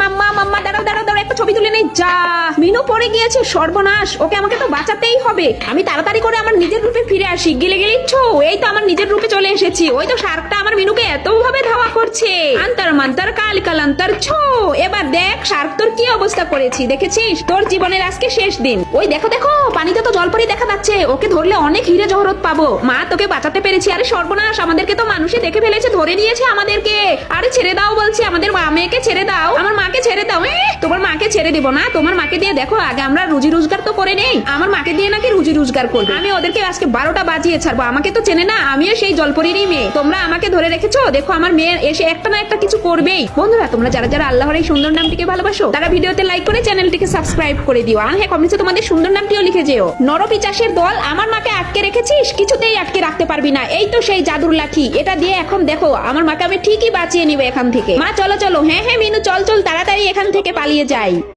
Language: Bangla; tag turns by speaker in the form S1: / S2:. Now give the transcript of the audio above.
S1: মাম্মা মাম্মা দাঁড়াও দাঁড়াও দাঁড়াও, একটা ছবি তুলে নেই। যা মিনু পড়ে গিয়েছে, সর্বনাশ, ওকে আমাকে তো বাঁচাতেই হবে। আমি তাড়াতাড়ি করে আমার নিজের রূপে ফিরে আসি। গিলে গিলিচ্ছ, এই তো আমার নিজের রূপে চলে এসেছি। ওই তো শার্কটা আমার মিনুকে এত ভাবে ধাওয়া করছে। আন্তর মান্তর কাল কালান্তর ছো। এবার দেখ শার্ক তোর কি অবস্থা করেছি, দেখেছিস? তোর জীবনের আজকে শেষ দিন। ওই দেখো দেখো, পানিতে তো জলপরি দেখা যাচ্ছে। ওকে ধরলে অনেক হিরে জহরত পাবো। মা তোকে বাঁচাতে পেরেছি। আরে সর্বনাশ, আমাদেরকে তো মানুষে দেখে ফেলেছে, ধরে নিয়েছে আমাদেরকে। আরে ছেড়ে দাও বলছি, আমাদের মেয়েকে ছেড়ে দাও, আমার মাকে ছেড়ে দাও। তোমার মাকে ছেড়ে দিব না, তোমার মাকে দিয়ে দেখো আগে আমরা রুজি রোজগার তো করে নেই। আমার মাকে দিয়ে নাকি রুজি রোজগার করবে। আমি ওদেরকে আজকে 12টা বাজিয়ে ছাড়বো। আমাকে তো চেনে না, আমিও সেই জলপরিরই মেয়ে। তোমরা আমাকে ধরে রেখেছো, দেখো আমার মেয়ে এসে একটা না একটা কিছু করবেই। বন্ধুরা, তোমরা যারা যারা আল্লাহর এই সুন্দর নামটিকে ভালোবাসো, তারা ভিডিওতে লাইক করে চ্যানেলটিকে সাবস্ক্রাইব করে দিও। আর হ্যাঁ, কমেন্টে তোমাদের সুন্দর নামটিও লিখে যেও। নরপিচাসের দল, আমার মাকে আটকে রেখেছিস, কিছুতেই আটকে রাখতে পারবি না। এই তো সেই জাদুর লাঠি, এটা দিয়ে এখন দেখো আমার মাকে আমি ঠিকই বাঁচিয়ে নিব এখান থেকে। মা চলো চলো। হ্যাঁ হ্যাঁ মিনু, চল চল তাড়াতাড়ি এখান থেকে পালিয়ে যাই।